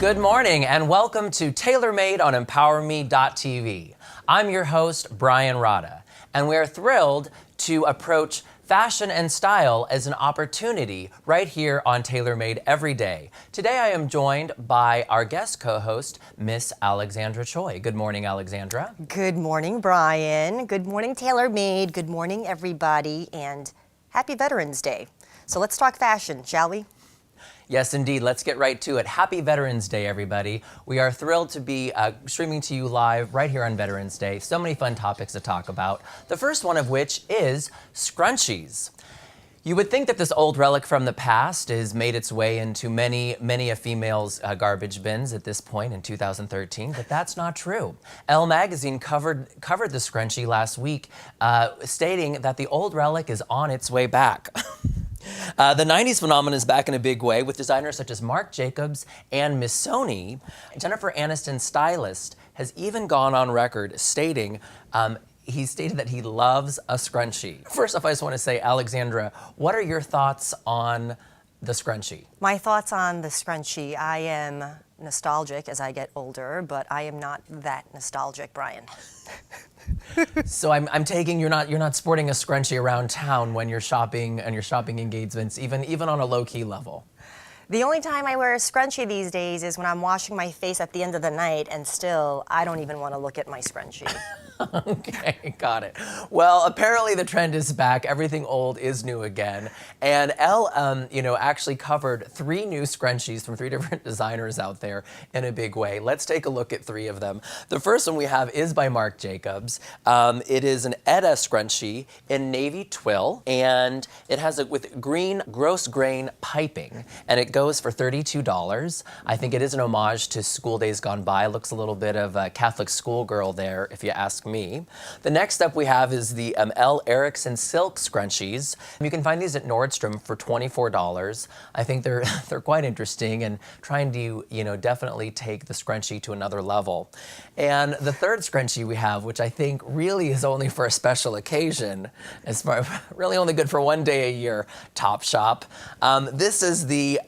Good morning and welcome to Tailor Made on emPOWERme.tv. I'm your host, Brian Rodda, and we are thrilled to approach fashion and style as an opportunity right here on Tailor Made every day. Today I am joined by our guest co-host, Miss Alexandra Choi. Good morning, Alexandra. Good morning, Brian. Good morning, Tailor Made. Good morning, everybody, and happy Veterans Day. So let's talk fashion, shall we? Yes, indeed. Let's get right to it. Happy Veterans Day, everybody. We are thrilled to be streaming to you live right here on Veterans Day. So many fun topics to talk about. The first one of which is scrunchies. You would think that this old relic from the past has made its way into many a female's garbage bins at this point in 2013, but that's not true. Elle Magazine covered the scrunchie last week, stating that the old relic is on its way back. The 90s phenomenon is back in a big way with designers such as Marc Jacobs and Missoni. Jennifer Aniston's stylist has even gone on record stating he stated that he loves a scrunchie. First off, I just want to say, Alexandra, what are your thoughts on the scrunchie? My thoughts on the scrunchie, I am nostalgic as I get older, but I am not that nostalgic, Brian. So I'm taking you're not sporting a scrunchie around town when you're shopping and your shopping engagements, even on a low-key level. The only time I wear a scrunchie these days is when I'm washing my face at the end of the night, and still, I don't even want to look at my scrunchie. Okay, got it. Well, apparently the trend is back. Everything old is new again. And Elle, actually covered 3 new scrunchies from 3 different designers out there in a big way. Let's take a look at 3 of them. The first one we have is by Marc Jacobs. It is an Edda scrunchie in navy twill, and it has with green gross grain piping, and it goes for $32. I think it is an homage to school days gone by. Looks a little bit of a Catholic schoolgirl there, if you ask me. The next up we have is the Elle Erickson silk scrunchies. You can find these at Nordstrom for $24. I think they're quite interesting and trying to definitely take the scrunchie to another level. And the third scrunchie we have, which I think really is only for a special occasion, really only good for one day a year, Topshop. This is the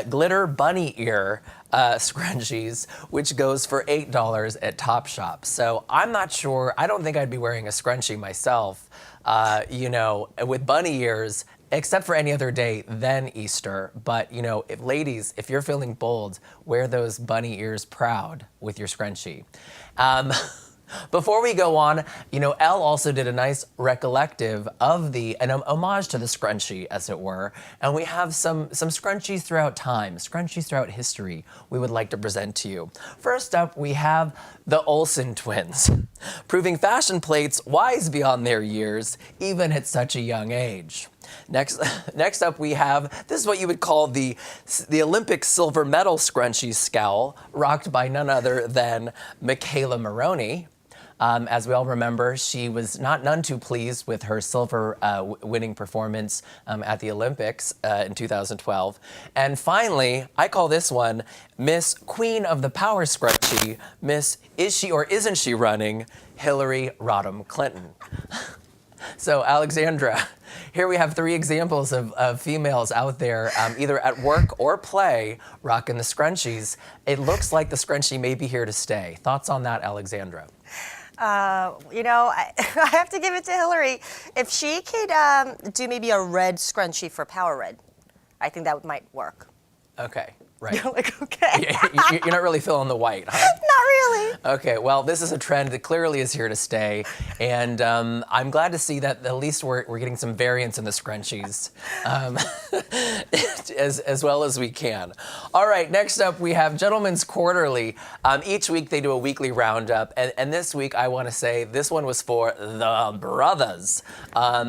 glitter bunny ear scrunchies, which goes for $8 at Topshop. So I'm not sure. I don't think I'd be wearing a scrunchie myself, with bunny ears, except for any other day than Easter. But, ladies, if you're feeling bold, wear those bunny ears proud with your scrunchie. Before we go on, Elle also did a nice recollective of an homage to the scrunchie, as it were, and we have some scrunchies throughout time, scrunchies throughout history we would like to present to you. First up, we have the Olsen twins, proving fashion plates wise beyond their years, even at such a young age. Next up we have, this is what you would call the Olympic silver medal scrunchie scowl, rocked by none other than Michaela Maroney. As we all remember, she was none too pleased with her silver winning performance at the Olympics in 2012. And finally, I call this one Miss Queen of the Power Scrunchie, Miss Is She or Isn't She Running, Hillary Rodham Clinton. So, Alexandra, here we have 3 examples of females out there, either at work or play, rocking the scrunchies. It looks like the scrunchie may be here to stay. Thoughts on that, Alexandra? I have to give it to Hillary. If she could do maybe a red scrunchie for Power Red, I think that might work. Okay, right. You're like, okay. You're not really feeling the white, huh? Not really. Okay, well, this is a trend that clearly is here to stay, and I'm glad to see that at least we're getting some variance in the scrunchies, as well as we can. All right, next up we have Gentleman's Quarterly. Each week they do a weekly roundup, and this week I want to say this one was for the brothers.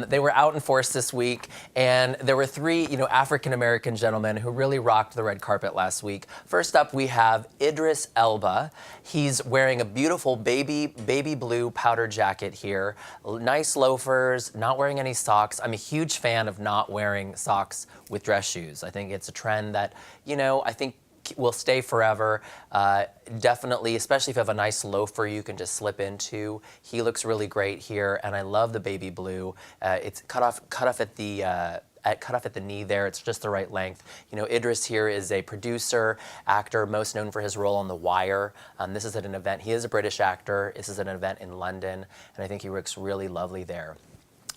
They were out in force this week, and there were 3, African-American gentlemen who really rocked the red carpet last week. First up, we have Idris Elba. He's wearing a beautiful baby blue powder jacket here, nice loafers, not wearing any socks. I'm a huge fan of not wearing socks with dress shoes. I think it's a trend that, I think will stay forever. Definitely, especially if you have a nice loafer you can just slip into. He looks really great here, and I love the baby blue. It's cut off at the cut off at the knee there. It's just the right length. You know, Idris here is a producer, actor, most known for his role on The Wire. This is at an event. He is a British actor. This is at an event in London, and I think he looks really lovely there.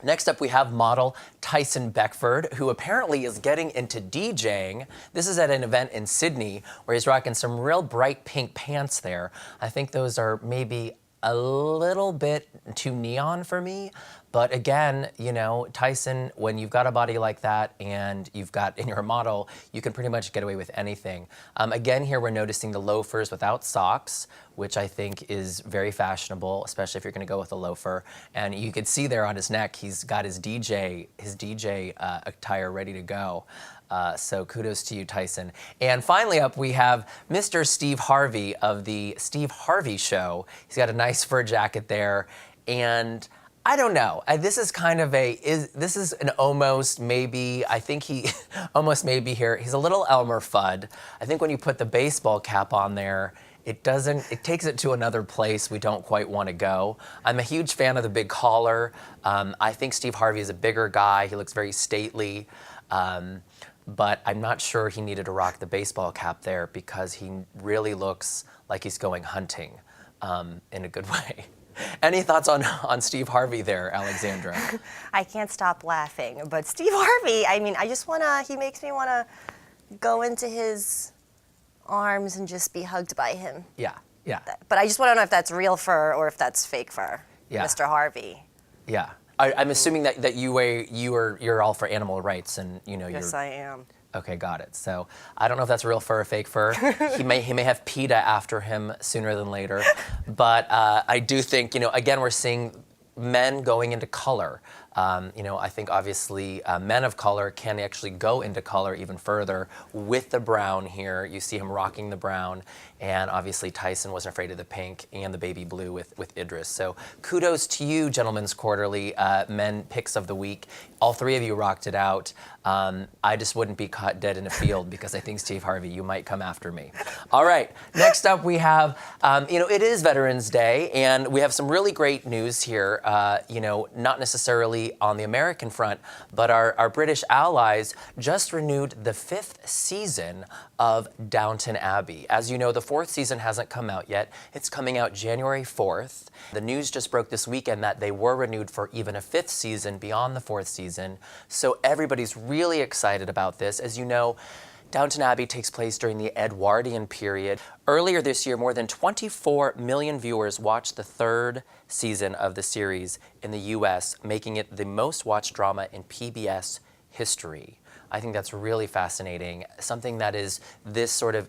Next up, we have model Tyson Beckford, who apparently is getting into DJing. This is at an event in Sydney where he's rocking some real bright pink pants there. I think those are maybe a little bit too neon for me. But again, you know, Tyson, when you've got a body like that and you're a model, you can pretty much get away with anything. Again, here we're noticing the loafers without socks, which I think is very fashionable, especially if you're going to go with a loafer. And you can see there on his neck, he's got his DJ attire ready to go. So kudos to you, Tyson. And finally up, we have Mr. Steve Harvey of the Steve Harvey Show. He's got a nice fur jacket there, and I don't know. This is kind of this is an almost maybe, I think he almost maybe here. He's a little Elmer Fudd. I think when you put the baseball cap on there, it takes it to another place we don't quite want to go. I'm a huge fan of the big collar. I think Steve Harvey is a bigger guy. He looks very stately. But I'm not sure he needed to rock the baseball cap there because he really looks like he's going hunting in a good way. Any thoughts on Steve Harvey there, Alexandra? I can't stop laughing. But Steve Harvey, I mean, he makes me want to go into his arms and just be hugged by him. Yeah, yeah. But I just want to know if that's real fur or if that's fake fur, yeah. Mr. Harvey. Yeah. I'm assuming that you're all for animal rights, and you know Yes, I am. Okay, got it. So I don't know if that's real fur or fake fur. he may have PETA after him sooner than later, but I do think, you know, again, we're seeing men going into color. You know, I think obviously men of color can actually go into color even further with the brown here. You see him rocking the brown, and obviously Tyson wasn't afraid of the pink and the baby blue with Idris. So kudos to you, Gentlemen's Quarterly men picks of the week. All three of you rocked it out. I just wouldn't be caught dead in a field because I think, Steve Harvey, you might come after me. All right, next up we have, you know, it is Veterans Day, and we have some really great news here, you know, not necessarily on the American front, but our British allies just renewed the 5th season of Downton Abbey. As you know, the 4th season hasn't come out yet. It's coming out January 4th. The news just broke this weekend that they were renewed for even a 5th season beyond the 4th season. So everybody's really excited about this. As you know, Downton Abbey takes place during the Edwardian period. Earlier this year, more than 24 million viewers watched the 3rd season of the series in the US, making it the most watched drama in PBS history. I think that's really fascinating. Something that is this sort of,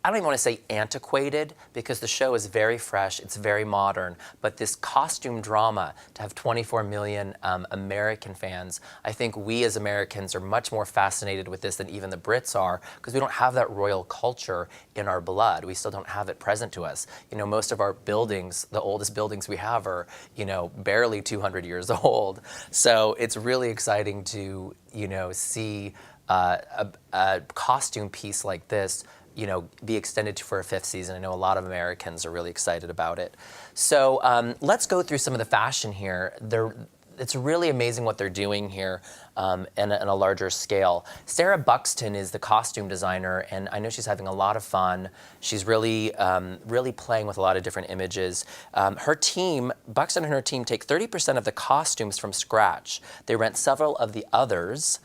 I don't even want to say antiquated, because the show is very fresh, it's very modern, but this costume drama, to have 24 million American fans, I think we as Americans are much more fascinated with this than even the Brits are, because we don't have that royal culture in our blood. We still don't have it present to us. You know, most of our buildings, the oldest buildings we have are, you know, barely 200 years old. So it's really exciting to, you know, see a costume piece like this, you know, be extended for a 5th season. I know a lot of Americans are really excited about it. So let's go through some of the fashion here. It's really amazing what they're doing here in a larger scale. Sarah Buxton is the costume designer, and I know she's having a lot of fun. She's really, really playing with a lot of different images. Her team, Buxton and her team, take 30% of the costumes from scratch. They rent several of the others,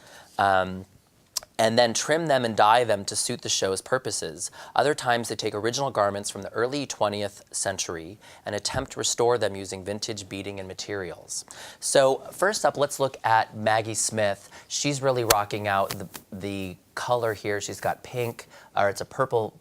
and then trim them and dye them to suit the show's purposes. Other times they take original garments from the early 20th century and attempt to restore them using vintage beading and materials. So first up, let's look at Maggie Smith. She's really rocking out the color here. She's got pink, or it's a purple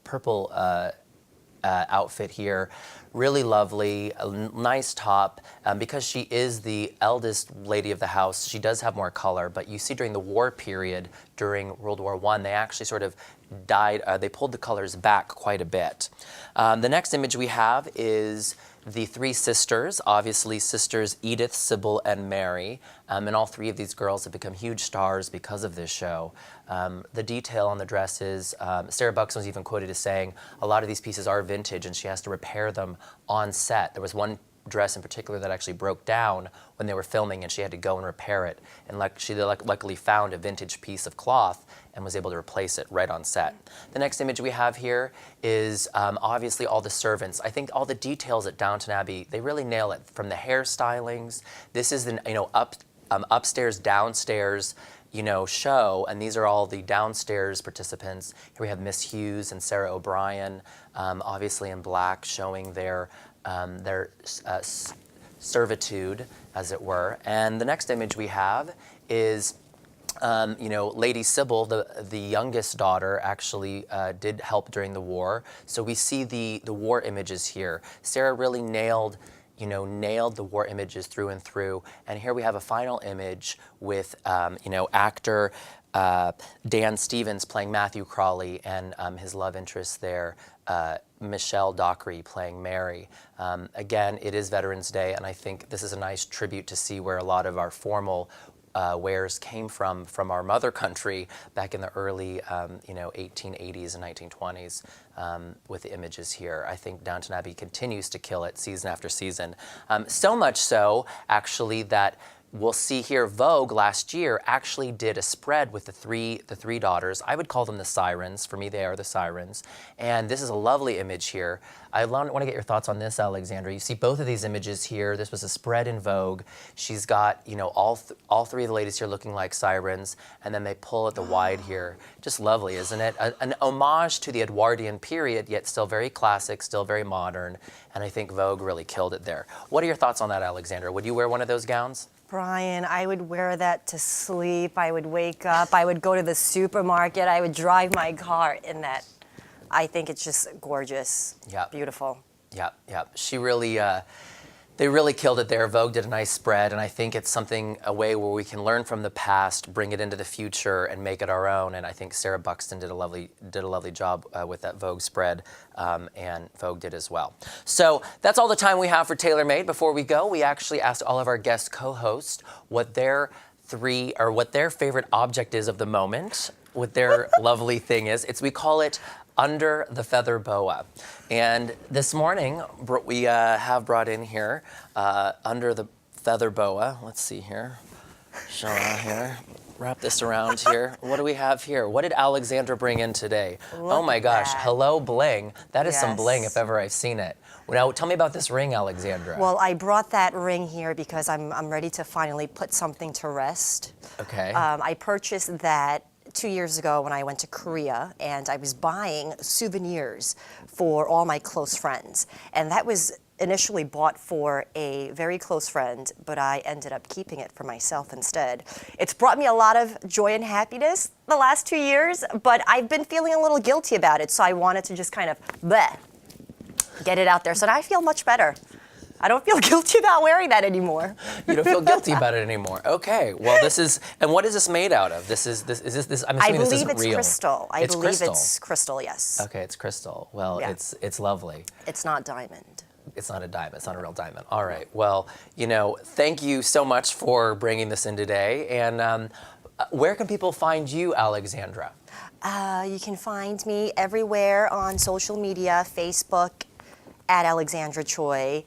outfit here. Really lovely, a nice top. Because she is the eldest lady of the house, she does have more color, but you see during the war period, during World War I, they actually sort of dyed, they pulled the colors back quite a bit. The next image we have is the 3 sisters, obviously sisters Edith, Sybil, and Mary, and all 3 of these girls have become huge stars because of this show. The detail on the dresses, Sarah Buxton was even quoted as saying, a lot of these pieces are vintage and she has to repair them on set. There was one dress in particular that actually broke down when they were filming, and she had to go and repair it. And she luckily found a vintage piece of cloth and was able to replace it right on set. The next image we have here is obviously all the servants. I think all the details at Downton Abbey, they really nail it, from the hairstylings. This is the upstairs, downstairs show, and these are all the downstairs participants. Here we have Miss Hughes and Sarah O'Brien, obviously in black, showing their servitude, as it were. And the next image we have is Lady Sybil, the youngest daughter, actually did help during the war. So we see the war images here. Sarah really nailed the war images through and through. And here we have a final image with, actor Dan Stevens playing Matthew Crawley, and his love interest there, Michelle Dockery, playing Mary. Again, it is Veterans Day, and I think this is a nice tribute to see where a lot of our formal wares came from our mother country back in the early 1880s and 1920s, with the images here. I think Downton Abbey continues to kill it season after season. So much so, actually, that we'll see here Vogue last year actually did a spread with the three daughters. I would call them the sirens. For me, they are the sirens. And this is a lovely image here. I want to get your thoughts on this, Alexandra. You see both of these images here. This was a spread in Vogue. She's got, all three of the ladies here looking like sirens, and then they pull at the wide here. Just lovely, isn't it? An homage to the Edwardian period, yet still very classic, still very modern. And I think Vogue really killed it there. What are your thoughts on that, Alexandra? Would you wear one of those gowns? Brian, I would wear that to sleep. I would wake up. I would go to the supermarket. I would drive my car in that. I think it's just gorgeous. Yeah. Beautiful. Yeah, yeah. She really, they really killed it there. Vogue did a nice spread, and I think it's a way where we can learn from the past, bring it into the future, and make it our own. And I think Sarah Buxton did a lovely job with that Vogue spread, and Vogue did as well. So that's all the time we have for Tailor Made. Before we go, we actually asked all of our guest co-hosts what their favorite object is of the moment, what their lovely thing is. We call it Under the Feather Boa. And this morning, we have brought in here Under the Feather Boa. Let's see here. Show it here. Wrap this around here. What do we have here? What did Alexandra bring in today? Oh my gosh, hello bling. That is some bling if ever I've seen it. Now, tell me about this ring, Alexandra. Well, I brought that ring here because I'm ready to finally put something to rest. Okay. I purchased that 2 years ago when I went to Korea, and I was buying souvenirs for all my close friends. And that was initially bought for a very close friend, but I ended up keeping it for myself instead. It's brought me a lot of joy and happiness the last 2 years, but I've been feeling a little guilty about it, so I wanted to just kind of get it out there. So now I feel much better. I don't feel guilty about wearing that anymore. You don't feel guilty about it anymore. Okay. Well, and what is this made out of? I'm assuming this isn't real. I believe it's crystal. I believe crystal. it's crystal, yes. Okay, it's crystal. Well, Yeah. it's lovely. It's not diamond. It's not a diamond. It's not a real diamond. All right. Well, thank you so much for bringing this in today. And where can people find you, Alexandra? You can find me everywhere on social media, Facebook at Alexandra Choi,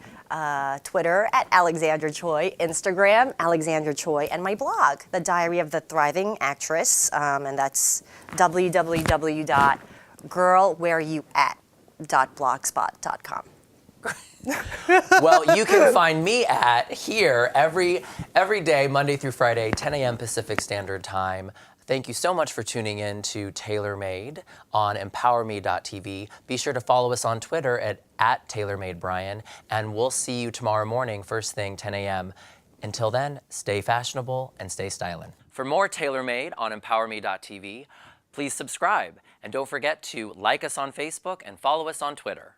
Twitter at Alexandra Choi, Instagram, Alexandra Choi, and my blog, The Diary of the Thriving Actress, and that's www.girlwhereyouat.blogspot.com. Well, you can find me here every day, Monday through Friday, 10 a.m. Pacific Standard Time. Thank you so much for tuning in to Tailor Made on emPOWERme.tv. Be sure to follow us on Twitter at TailorMadeBrian, and we'll see you tomorrow morning, first thing, 10 a.m. Until then, stay fashionable and stay styling. For more Tailor Made on emPOWERme.tv, please subscribe, and don't forget to like us on Facebook and follow us on Twitter.